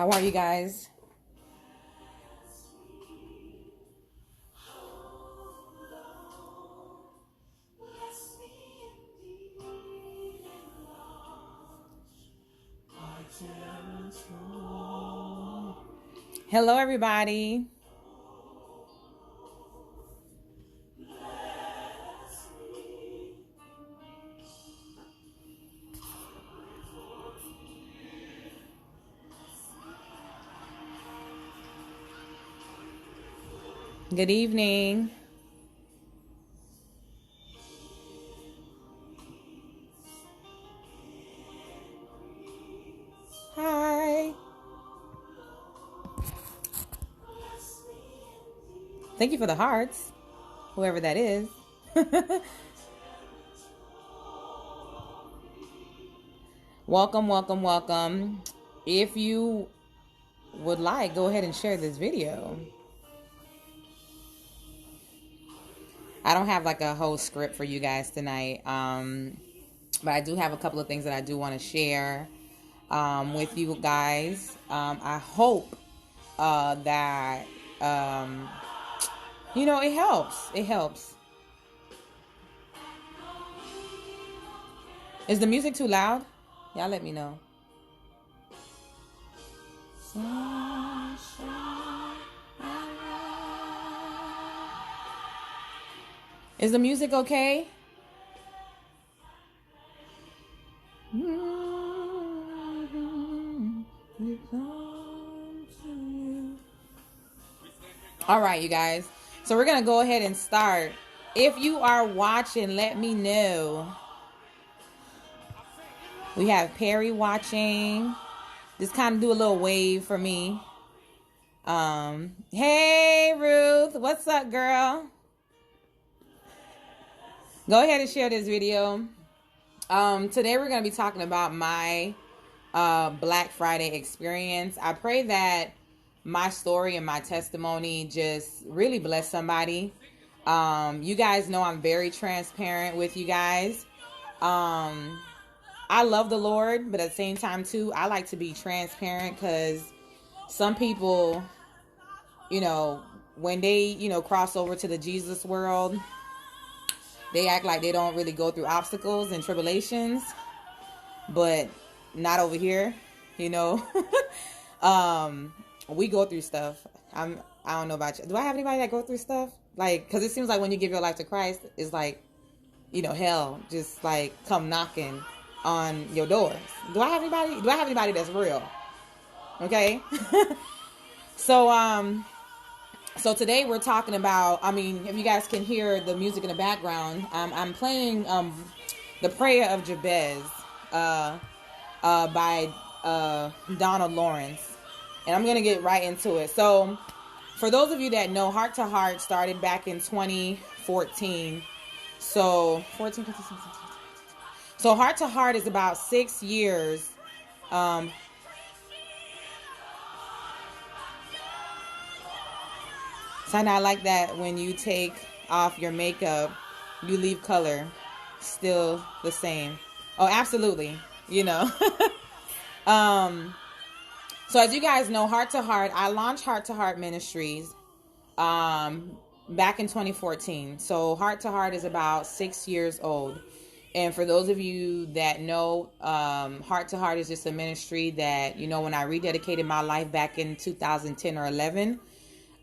How are you guys? Hello, everybody. Good evening. Hi. Thank you for the hearts, whoever that is. Welcome, welcome, welcome. If you would like, go ahead and share this video. I don't have like a whole script for you guys tonight, but I do have a couple of things that I do want to share with you guys. I hope that it helps. It helps. Is the music too loud? Y'all let me know. Is the music okay? All right, you guys. So we're going to go ahead and start. If you are watching, let me know. We have Perry watching. Just kind of do a little wave for me. Hey, Ruth. What's up, girl? Go ahead and share this video. Today we're going to be talking about my Black Friday experience. I pray that my story and my testimony just really bless somebody. You guys know I'm very transparent with you guys. I love the Lord, but at the same time too, I like to be transparent because some people, when they, cross over to the Jesus world, they act like they don't really go through obstacles and tribulations, but not over here, we go through stuff. I don't know about you. Do I have anybody that go through stuff? Like, because it seems like when you give your life to Christ, it's like, hell just like come knocking on your doors. Do I have anybody that's real? Okay. So today we're talking about, if you guys can hear the music in the background, I'm playing The Prayer of Jabez by Donald Lawrence. And I'm going to get right into it. So for those of you that know, Heart to Heart started back in 2014. So 14, 15, 16, 17. So Heart to Heart is about 6 years. Kind of like that when you take off your makeup, you leave color still the same. Oh, absolutely. So as you guys know, Heart to Heart, I launched Heart to Heart Ministries back in 2014. So Heart to Heart is about 6 years old. And for those of you that know, Heart to Heart is just a ministry that, when I rededicated my life back in 2010 or 11,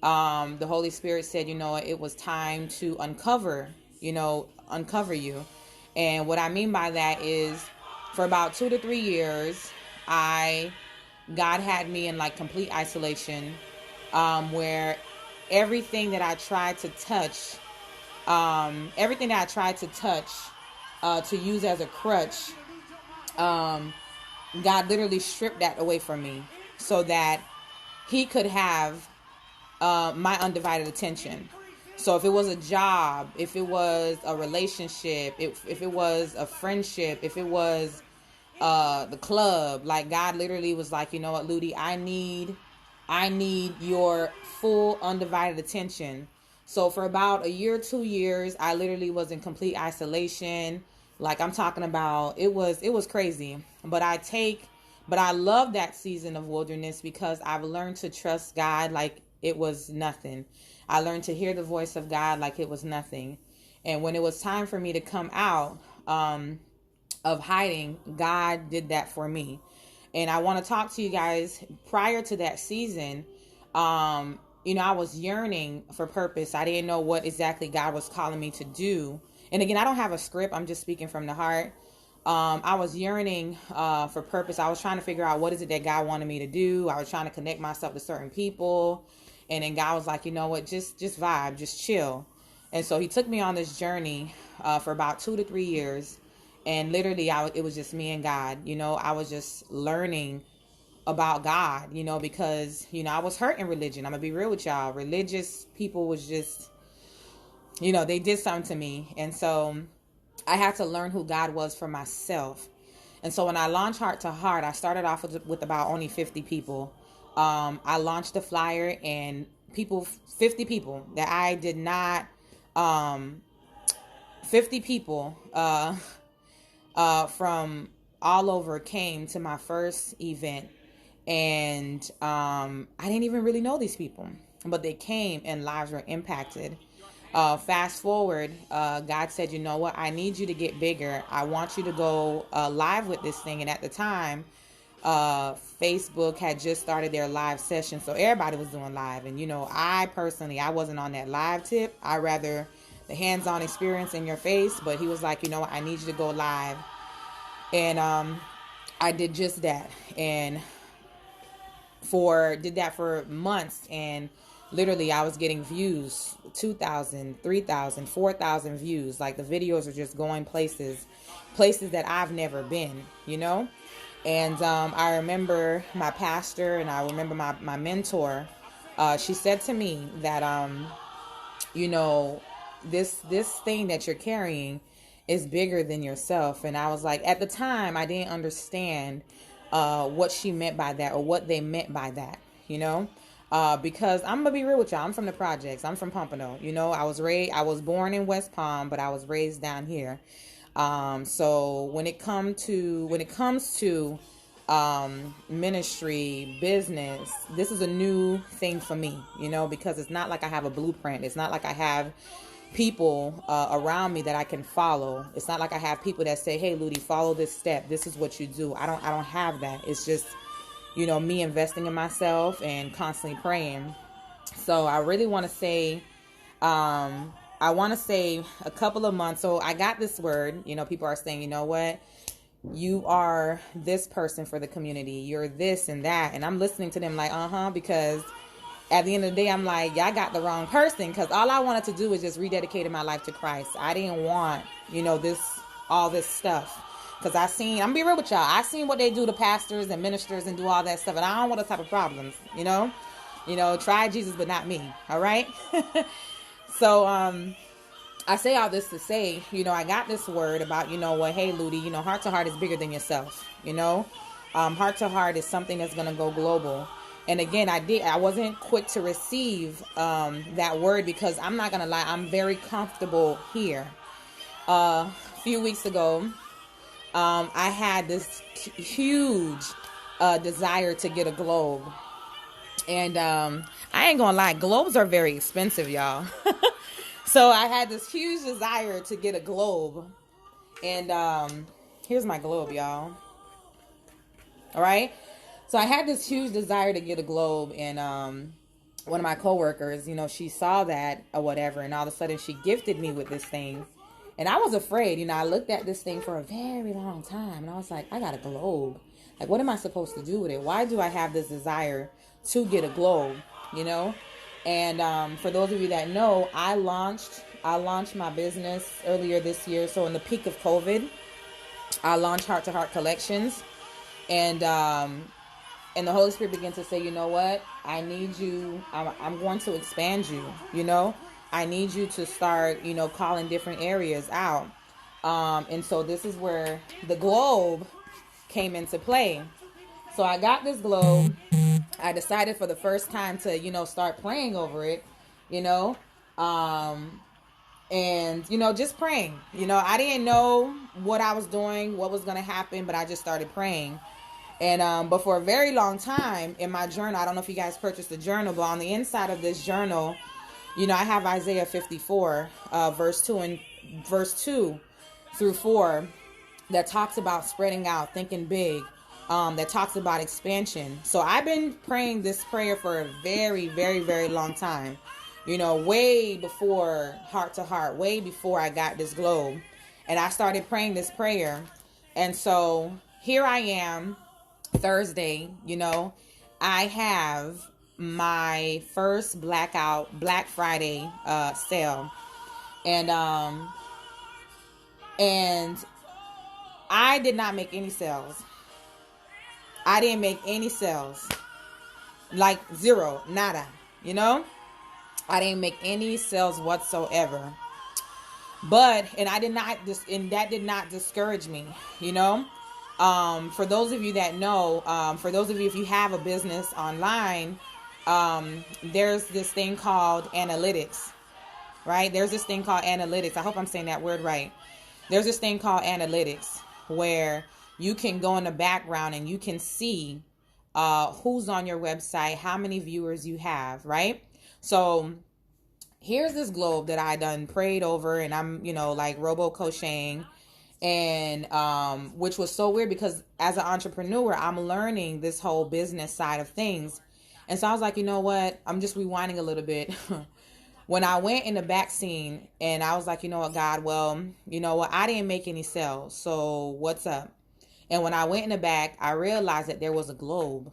the Holy Spirit said, it was time to uncover you. And what I mean by that is for about 2 to 3 years, God had me in like complete isolation, where everything that I tried to touch, to use as a crutch, God literally stripped that away from me so that he could have my undivided attention. So if it was a job, if it was a relationship, if it was a friendship, if it was the club, like God literally was like, you know what, Ludi, I need your full undivided attention. So for about a year, 2 years, I literally was in complete isolation. Like I'm talking about, it was crazy. But I take But I love that season of wilderness because I've learned to trust God like it was nothing. I learned to hear the voice of God like it was nothing. And when it was time for me to come out of hiding, God did that for me. And I want to talk to you guys prior to that season. I was yearning for purpose. I didn't know what exactly God was calling me to do. And again, I don't have a script. I'm just speaking from the heart. I was yearning for purpose. I was trying to figure out what is it that God wanted me to do. I was trying to connect myself to certain people. And then God was like, you know what, just vibe, just chill. And so he took me on this journey for about 2 to 3 years. And literally, it was just me and God. I was just learning about God, because, I was hurt in religion. I'm going to be real with y'all. Religious people was just, they did something to me. And so I had to learn who God was for myself. And so when I launched Heart to Heart, I started off with about only 50 people. I launched the flyer and 50 people that I did not, 50 people from all over came to my first event. And I didn't even really know these people, but they came and lives were impacted. Fast forward, God said, you know what? I need you to get bigger. I want you to go live with this thing. And at the time, Facebook had just started their live session. So everybody was doing live. And, I wasn't on that live tip. I rather the hands-on experience in your face. But he was like, you know what? I need you to go live. And I did just that. And did that for months, and literally I was getting views, 2,000, 3,000, 4,000 views. Like the videos are just going places that I've never been, And I remember my pastor and I remember my mentor. She said to me that, this thing that you're carrying is bigger than yourself. And I was like, at the time, I didn't understand what she meant by that or what they meant by that, because I'm gonna be real with y'all. I'm from the projects. I'm from Pompano. I was born in West Palm, but I was raised down here. So when it comes to ministry, business, this is a new thing for me, because it's not like I have a blueprint. It's not like I have people around me that I can follow. It's not like I have people that say, hey, Ludi, follow this step. This is what you do. I don't have that. It's just, me investing in myself and constantly praying. So I really want to say, a couple of months. So I got this word, people are saying, you know what? You are this person for the community. You're this and that. And I'm listening to them like, because at the end of the day, I'm like, y'all got the wrong person, because all I wanted to do was just rededicate my life to Christ. I didn't want, all this stuff. Because I'm gonna be real with y'all. I seen what they do to pastors and ministers and do all that stuff. And I don't want those type of problems, try Jesus, but not me. All right. So, I say all this to say, I got this word about, hey, Ludi, Heart to Heart is bigger than yourself. Heart to Heart is something that's going to go global. And again, I wasn't quick to receive that word, because I'm not going to lie, I'm very comfortable here. A few weeks ago, I had this huge desire to get a globe. And I ain't going to lie, globes are very expensive, y'all. So I had this huge desire to get a globe. And here's my globe, y'all. All right. So I had this huge desire to get a globe, and one of my coworkers, she saw that or whatever, and all of a sudden she gifted me with this thing. And I was afraid, I looked at this thing for a very long time, and I was like, I got a globe. Like, what am I supposed to do with it? Why do I have this desire to get a globe, And for those of you that know, I launched my business earlier this year. So in the peak of COVID, I launched Heart to Heart Collections, and the Holy Spirit began to say, you know what? I need you. I'm going to expand you. I need you to start, calling different areas out. And so this is where the globe came into play. So I got this globe. I decided for the first time to, start praying over it, and, just praying. I didn't know what I was doing, what was going to happen, but I just started praying. And but for a very long time in my journal, I don't know if you guys purchased the journal, but on the inside of this journal, I have Isaiah 54, verse 2 through 4, that talks about spreading out, thinking big, that talks about expansion. So I've been praying this prayer for a very, very, very long time. Way before Heart to Heart, way before I got this globe. And I started praying this prayer. And so here I am, Thursday, I have my first Black Friday sale. And I did not make any sales. I didn't make any sales. Like zero, nada, I didn't make any sales whatsoever. But, and that did not discourage me, For those of you that know, for those of you, if you have a business online, there's this thing called analytics, right? There's this thing called analytics. I hope I'm saying that word right. There's this thing called analytics where you can go in the background and you can see who's on your website, how many viewers you have, right? So here's this globe that I done prayed over, and I'm, like robo crocheting, and which was so weird because as an entrepreneur, I'm learning this whole business side of things. And so I was like, you know what? I'm just rewinding a little bit. When I went in the back scene and I was like, you know what, God, well, you know what? I didn't make any sales. So what's up? And when I went in the back, I realized that there was a globe.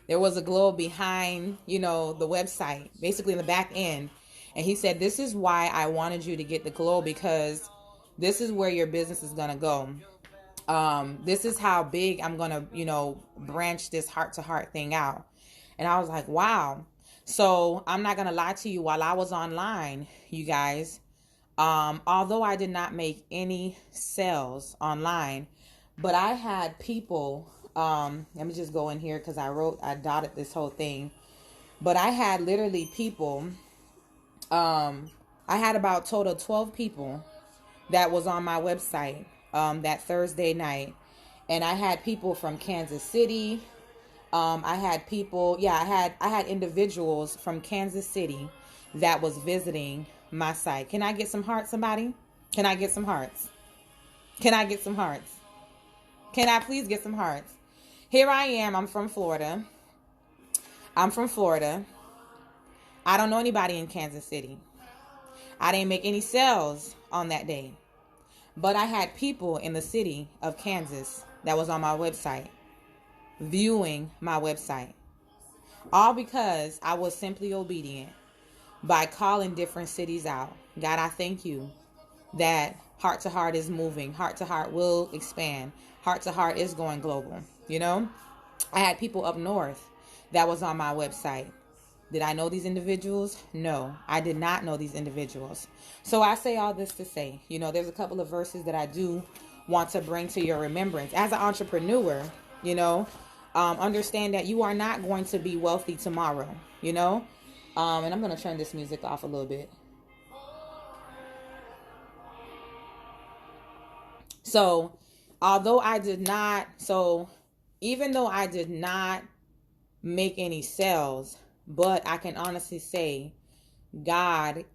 There was a globe behind, the website, basically in the back end. And he said, this is why I wanted you to get the globe, because this is where your business is going to go. This is how big I'm going to, branch this Heart to Heart thing out. And I was like, wow. So I'm not going to lie to you. While I was online, you guys, although I did not make any sales online, but I had people, let me just go in here because I dotted this whole thing. But I had literally people, I had about total 12 people that was on my website that Thursday night. And I had people from Kansas City. I had people, I had individuals from Kansas City that was visiting my site. Can I get some hearts, somebody? Can I get some hearts? Can I get some hearts? Can I please get some hearts? Here I am. I'm from Florida. I don't know anybody in Kansas City. I didn't make any sales on that day. But I had people in the city of Kansas that was on my website, viewing my website. All because I was simply obedient by calling different cities out. God, I thank you that Heart to Heart is moving. Heart to Heart will expand. Heart to Heart is going global. I had people up north that was on my website. Did I know these individuals? No, I did not know these individuals. So I say all this to say, there's a couple of verses that I do want to bring to your remembrance. As an entrepreneur, understand that you are not going to be wealthy tomorrow, and I'm going to turn this music off a little bit. So even though I did not make any sales, but I can honestly say God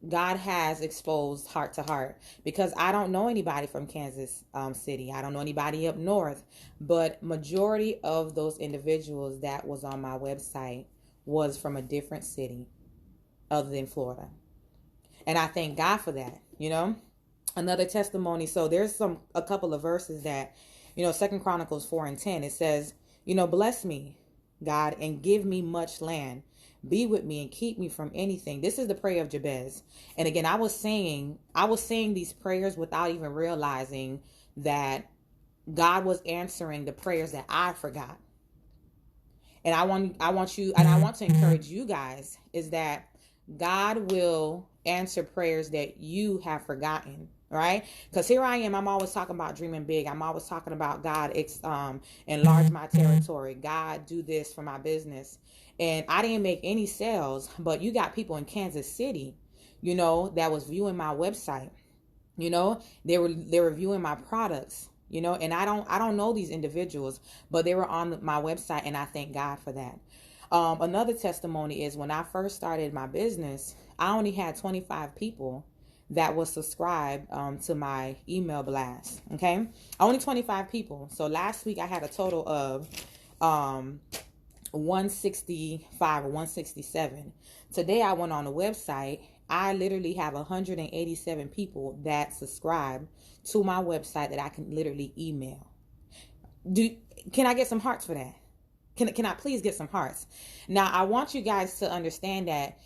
has exposed Heart to Heart, because I don't know anybody from Kansas City. I don't know anybody up north, but majority of those individuals that was on my website was from a different city other than Florida. And I thank God for that, Another testimony. So there's a couple of verses that, 2 Chronicles 4:10, it says, bless me, God, and give me much land. Be with me and keep me from anything. This is the prayer of Jabez. And again, I was saying these prayers without even realizing that God was answering the prayers that I forgot. And I want to encourage you guys is that God will answer prayers that you have forgotten. Right? Because here I am. I'm always talking about dreaming big. I'm always talking about God, enlarge my territory. God, do this for my business. And I didn't make any sales, but you got people in Kansas City, that was viewing my website. They were viewing my products. and I don't know these individuals, but they were on my website, and I thank God for that. Another testimony is when I first started my business, I only had 25 people that was subscribed to my email blast. Okay, only 25 people. So last week I had a total of 165 or 167. Today I went on the website. I literally have 187 people that subscribe to my website that I can literally email. Can I get some hearts for that? Can I please get some hearts? Now, I want you guys to understand that,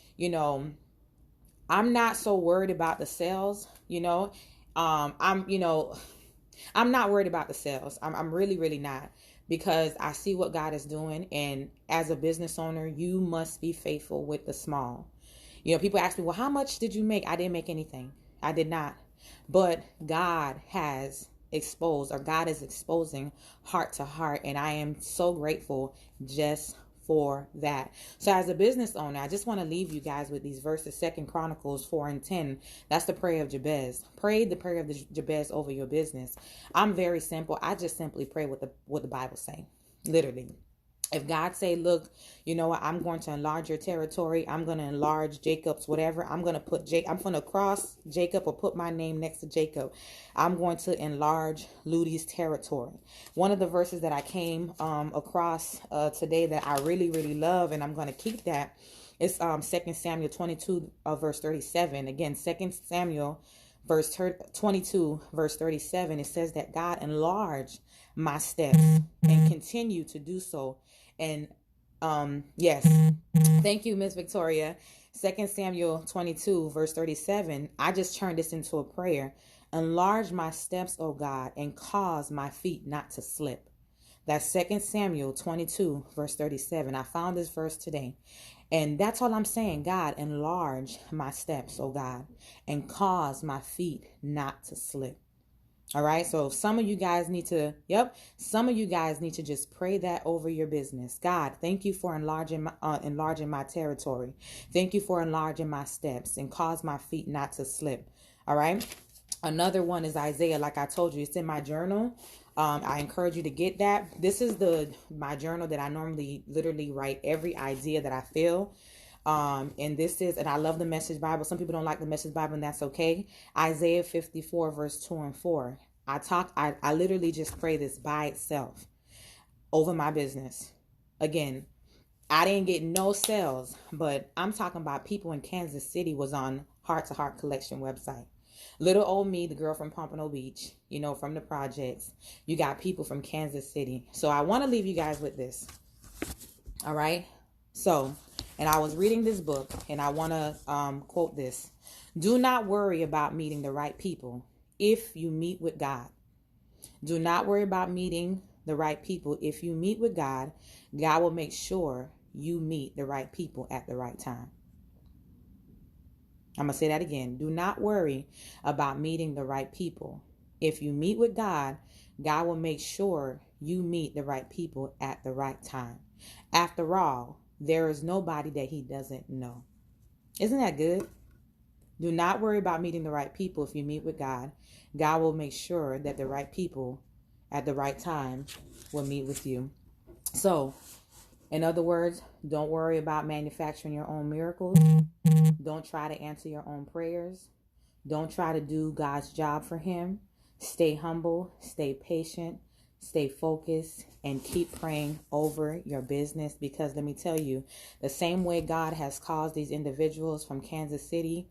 I'm not so worried about the sales, I'm not worried about the sales. I'm really, really not, because I see what God is doing. And as a business owner, you must be faithful with the small. People ask me, well, how much did you make? I didn't make anything. I did not. But God has exposed, or God is exposing Heart to Heart. And I am so grateful just for that. So as a business owner, I just want to leave you guys with these verses. 2 Chronicles 4:10. That's the prayer of Jabez. Pray the prayer of the Jabez over your business. I'm very simple. I just simply pray what the Bible say. Literally. If God say, look, you know what, I'm going to enlarge your territory. I'm going to enlarge Jacob's whatever. I'm going to cross Jacob, or put my name next to Jacob. I'm going to enlarge Ludi's territory. One of the verses that I came across today that I really, really love, and I'm going to keep that, is 2 Samuel 22 verse 37. Again, 2 Samuel verse 22 verse 37. It says that God enlarged my steps and continue to do so. And yes, thank you, Miss Victoria. 2 Samuel 22 verse 37. I just turned this into a prayer. Enlarge my steps, O God, and cause my feet not to slip. That's 2 Samuel 22 verse 37. I found this verse today. And that's all I'm saying. God, enlarge my steps, oh God, and cause my feet not to slip. All right. So some of you guys need to just pray that over your business. God, thank you for enlarging my territory. Thank you for enlarging my steps and cause my feet not to slip. All right. Another one is Isaiah. Like I told you, it's in my journal. I encourage you to get that. This is my journal that I normally literally write every idea that I feel. And I love the Message Bible. Some people don't like the Message Bible, and that's okay. Isaiah 54 verse 2 and 4. I literally just pray this by itself over my business. Again, I didn't get no sales, but I'm talking about people in Kansas City was on Heart to Heart Collection website. Little old me, the girl from Pompano Beach, from the projects. You got people from Kansas City. So I want to leave you guys with this. All right. So, and I was reading this book, and I want to quote this. Do not worry about meeting the right people if you meet with God. Do not worry about meeting the right people. If you meet with God, God will make sure you meet the right people at the right time. I'm going to say that again. Do not worry about meeting the right people. If you meet with God, God will make sure you meet the right people at the right time. After all, there is nobody that he doesn't know. Isn't that good? Do not worry about meeting the right people. If you meet with God, God will make sure that the right people at the right time will meet with you. So, in other words, don't worry about manufacturing your own miracles. Don't try to answer your own prayers. Don't try to do God's job for him. Stay humble, stay patient, stay focused, and keep praying over your business. Because let me tell you, the same way God has caused these individuals from Kansas City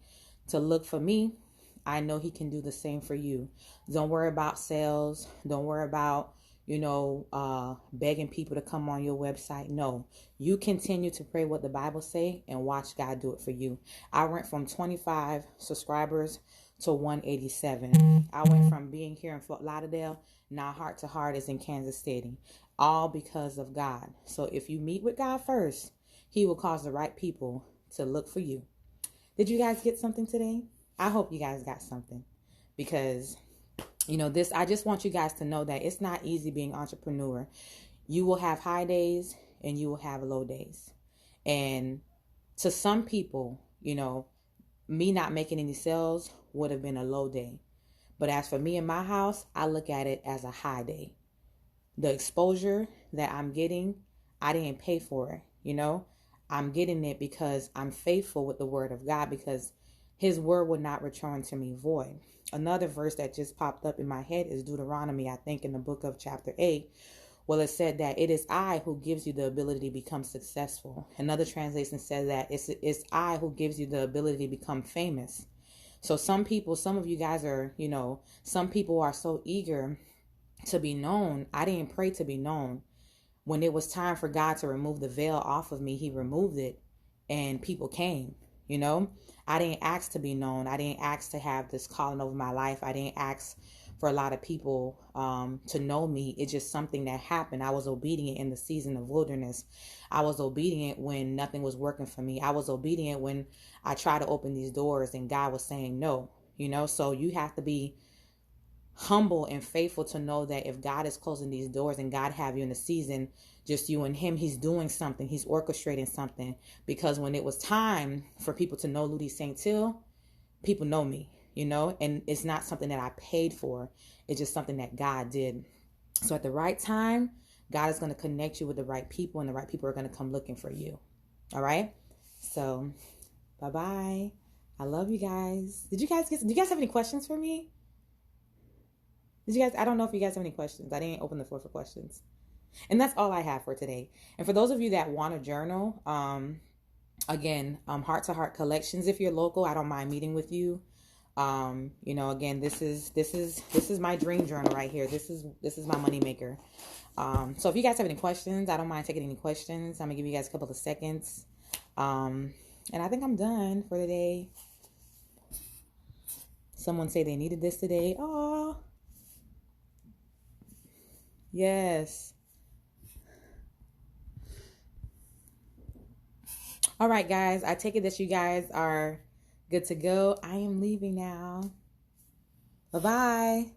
to look for me, I know he can do the same for you. Don't worry about sales. Don't worry about begging people to come on your website. No, you continue to pray what the Bible say and watch God do it for you. I went from 25 subscribers to 187. I went from being here in Fort Lauderdale, now Heart to Heart is in Kansas City, all because of God. So if you meet with God first, he will cause the right people to look for you. Did you guys get something today? I hope you guys got something, because I just want you guys to know that it's not easy being an entrepreneur. You will have high days and you will have low days. And to some people, me not making any sales would have been a low day. But as for me and my house, I look at it as a high day. The exposure that I'm getting, I didn't pay for it, you know? I'm getting it because I'm faithful with the word of God, because his word will not return to me void. Another verse that just popped up in my head is Deuteronomy, I think in the book of chapter 8. Well, it said that it is I who gives you the ability to become successful. Another translation says that it's I who gives you the ability to become famous. So some of you guys are, some people are so eager to be known. I didn't pray to be known. When it was time for God to remove the veil off of me, he removed it and people came, I didn't ask to be known. I didn't ask to have this calling over my life. I didn't ask for a lot of people to know me. It's just something that happened. I was obedient in the season of wilderness. I was obedient when nothing was working for me. I was obedient when I tried to open these doors and God was saying no, so you have to be humble and faithful to know that if God is closing these doors and God have you in a season, just you and him, he's doing something, he's orchestrating something. Because when it was time for people to know Ludi St. Till, people know me, and it's not something that I paid for. It's just something that God did. So at the right time, God is going to connect you with the right people, and the right people are going to come looking for you. All right. So bye-bye. I love you guys. Do you guys have any questions for me? I don't know if you guys have any questions. I didn't open the floor for questions. And that's all I have for today. And for those of you that want to journal, again, Heart to Heart Collections, if you're local, I don't mind meeting with you. Again, this is my dream journal right here. This is my money maker. So if you guys have any questions, I don't mind taking any questions. I'm gonna give you guys a couple of seconds. And I think I'm done for the day. Someone say they needed this today. Oh, yes. All right, guys. I take it that you guys are good to go. I am leaving now. Bye-bye.